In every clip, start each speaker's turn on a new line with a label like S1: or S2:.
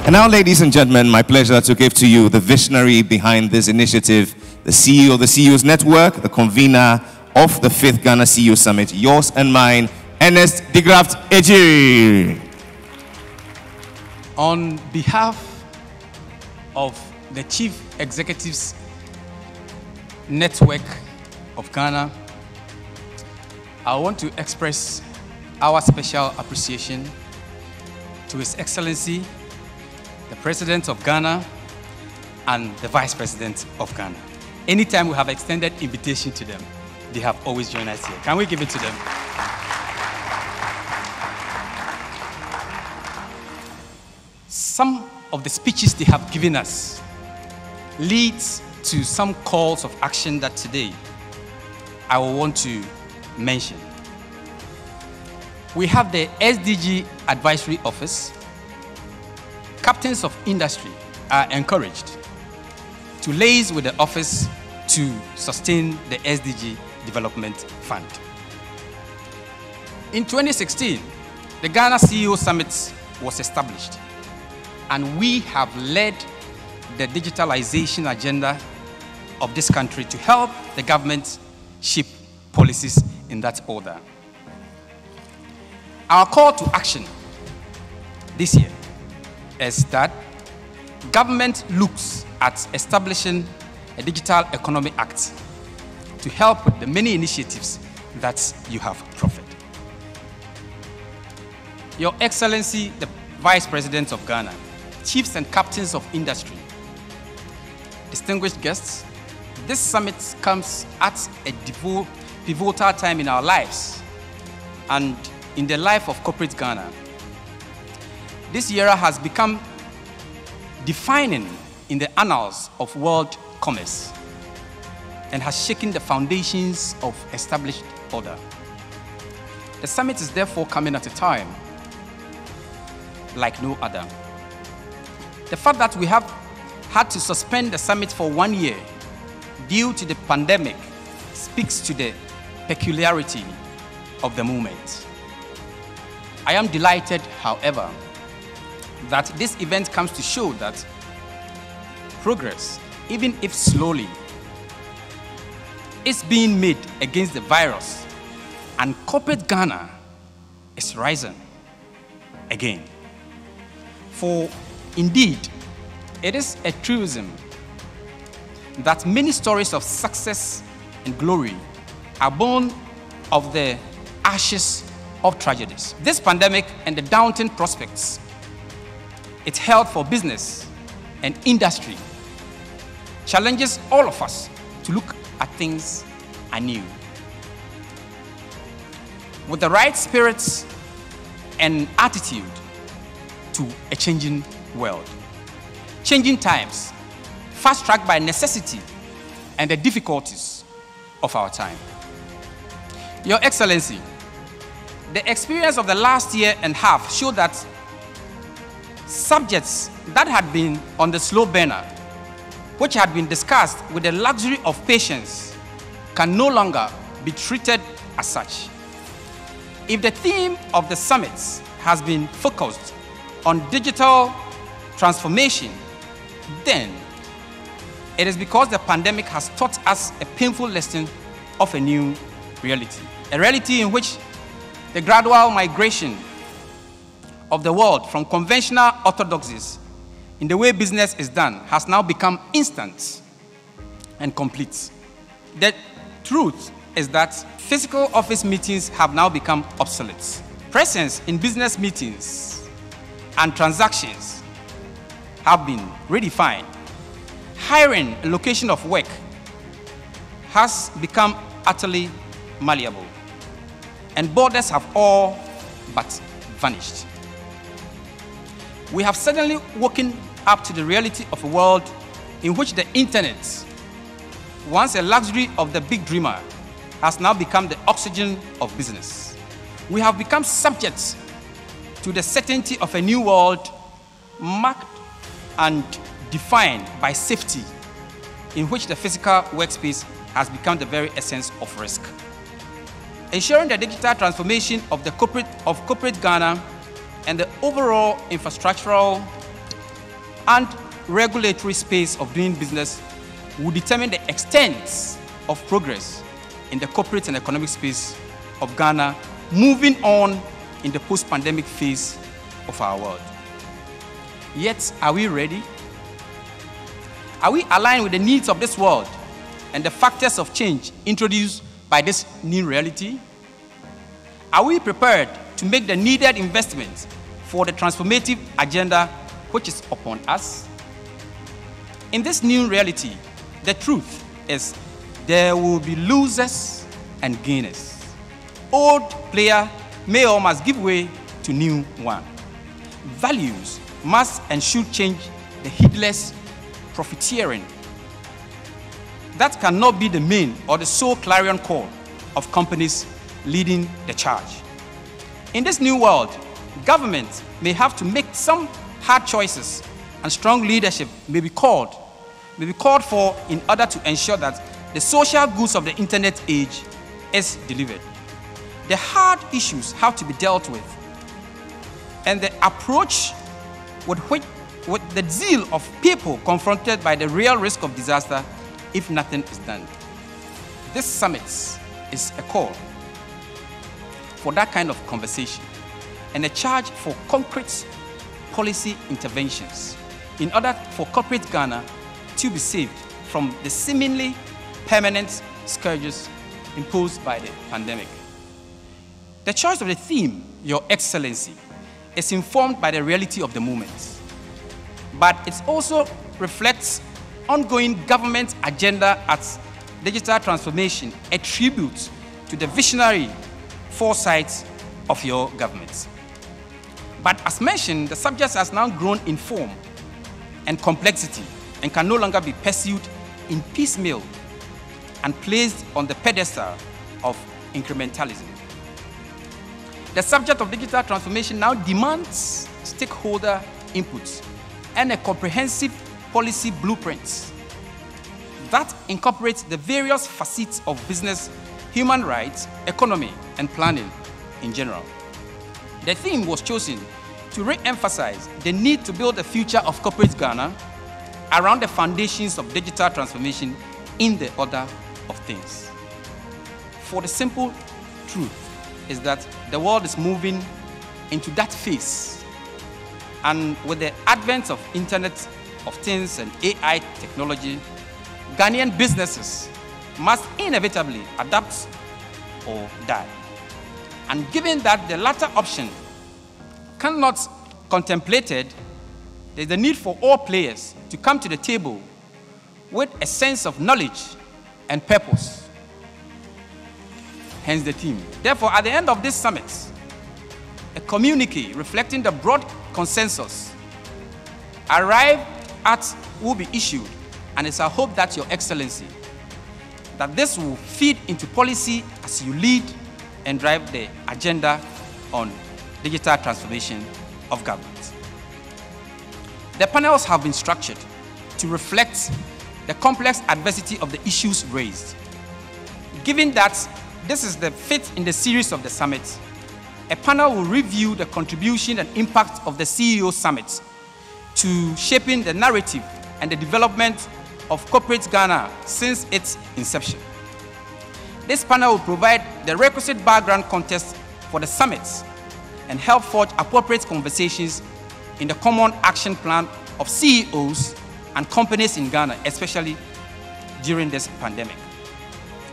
S1: And now, ladies and gentlemen, my pleasure to give to you the visionary behind this initiative, the CEO of the CEOs Network, the convener of the 5th Ghana CEO Summit, yours and mine, Ernest De Graft Egyir.
S2: On behalf of the Chief Executives Network of Ghana, I want to express our special appreciation to His Excellency, the President of Ghana, and the Vice President of Ghana. Anytime we have extended invitation to them, they have always joined us here. Can we give it to them? Some of the speeches they have given us leads to some calls of action that today I will want to mention. We have the SDG Advisory Office. Captains of industry are encouraged to liaise with the office to sustain the SDG Development Fund. In 2016, the Ghana CEO Summit was established, and we have led the digitalization agenda of this country to help the government shape policies in that order. Our call to action this year is that government looks at establishing a Digital Economy Act to help with the many initiatives that you have proffered. Your Excellency, the Vice President of Ghana, chiefs and captains of industry, distinguished guests, this summit comes at a pivotal time in our lives and in the life of corporate Ghana. This era has become defining in the annals of world commerce and has shaken the foundations of established order. The summit is therefore coming at a time like no other. The fact that we have had to suspend the summit for 1 year due to the pandemic speaks to the peculiarity of the moment. I am delighted, however, that this event comes to show that progress, even if slowly, is being made against the virus, and corporate Ghana is rising again. For indeed, it is a truism that many stories of success and glory are born of the ashes of tragedies. This pandemic and the daunting prospects it held for business and industry challenges all of us to look at things anew with the right spirits and attitude to a changing world. Changing times, fast-tracked by necessity and the difficulties of our time. Your Excellency, the experience of the last year and a half showed that subjects that had been on the slow burner, which had been discussed with the luxury of patience, can no longer be treated as such. If the theme of the summits has been focused on digital transformation, then it is because the pandemic has taught us a painful lesson of a new reality. A reality in which the gradual migration of the world from conventional orthodoxies in the way business is done has now become instant and complete. The truth is that physical office meetings have now become obsolete. Presence in business meetings and transactions have been redefined. Hiring and location of work has become utterly malleable, and borders have all but vanished. We have suddenly woken up to the reality of a world in which the internet, once a luxury of the big dreamer, has now become the oxygen of business. We have become subjects to the certainty of a new world marked and defined by safety, in which the physical workspace has become the very essence of risk. Ensuring the digital transformation of corporate Ghana and the overall infrastructural and regulatory space of doing business will determine the extent of progress in the corporate and economic space of Ghana moving on in the post-pandemic phase of our world. Yet, are we ready? Are we aligned with the needs of this world and the factors of change introduced by this new reality? Are we prepared to make the needed investments for the transformative agenda which is upon us? In this new reality, the truth is there will be losers and gainers. Old player may or must give way to new one. Values must and should change the heedless profiteering. That cannot be the main or the sole clarion call of companies leading the charge. In this new world, government may have to make some hard choices, and strong leadership may be called for in order to ensure that the social goods of the internet age is delivered. The hard issues have to be dealt with, and the approach with the zeal of people confronted by the real risk of disaster if nothing is done. This summit is a call for that kind of conversation and a charge for concrete policy interventions in order for corporate Ghana to be saved from the seemingly permanent scourges imposed by the pandemic. The choice of the theme, Your Excellency, is informed by the reality of the moment, but it also reflects ongoing government agenda at digital transformation, a tribute to the visionary foresight of your government. But as mentioned, the subject has now grown in form and complexity and can no longer be pursued in piecemeal and placed on the pedestal of incrementalism. The subject of digital transformation now demands stakeholder inputs and a comprehensive policy blueprint that incorporates the various facets of business, human rights, economy, and planning in general. The theme was chosen to re-emphasize the need to build the future of corporate Ghana around the foundations of digital transformation in the order of things. For the simple truth is that the world is moving into that phase, and with the advent of Internet of Things and AI technology, Ghanaian businesses must inevitably adapt or die. And given that the latter option cannot contemplated, there's the need for all players to come to the table with a sense of knowledge and purpose. Hence the theme. Therefore, at the end of this summit, a communique reflecting the broad consensus arrived at will be issued, and it's our hope that Your Excellency, that this will feed into policy as you lead and drive the agenda on digital transformation of government. The panels have been structured to reflect the complex adversity of the issues raised. Given that this is the fifth in the series of the summit, a panel will review the contribution and impact of the CEO Summit to shaping the narrative and the development of corporate Ghana since its inception. This panel will provide the requisite background context for the summits and help forge appropriate conversations in the common action plan of CEOs and companies in Ghana, especially during this pandemic.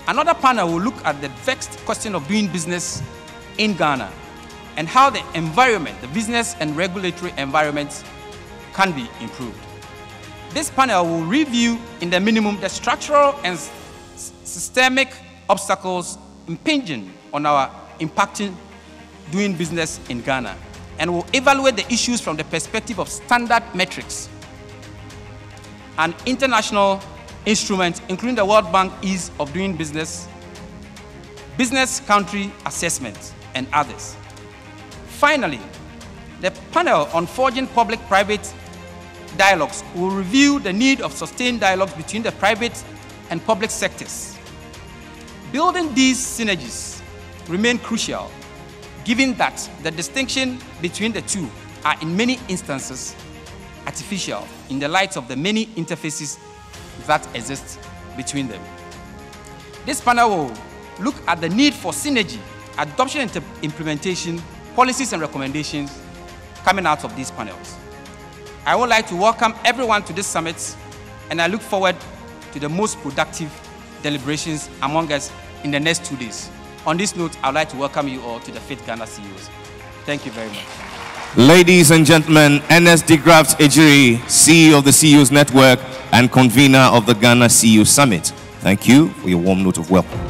S2: Another panel will look at the vexed question of doing business in Ghana and how the environment, the business and regulatory environment, can be improved. This panel will review in the minimum the structural and systemic obstacles impinging on our impacting doing business in Ghana, and will evaluate the issues from the perspective of standard metrics and international instruments, including the World Bank Ease of Doing Business, business country assessment, and others. Finally, the panel on forging public-private dialogues will review the need of sustained dialogues between the private and public sectors. Building these synergies remain crucial, given that the distinction between the two are in many instances artificial in the light of the many interfaces that exist between them. This panel will look at the need for synergy, adoption and implementation, policies and recommendations coming out of these panels. I would like to welcome everyone to this summit, and I look forward to the most productive deliberations among us in the next 2 days. On this note, I would like to welcome you all to the 5th Ghana CEOs. Thank you very much.
S1: Ladies and gentlemen, Ernest De Graft Egyir, CEO of the CEOs Network and convener of the Ghana CEO Summit. Thank you for your warm note of welcome.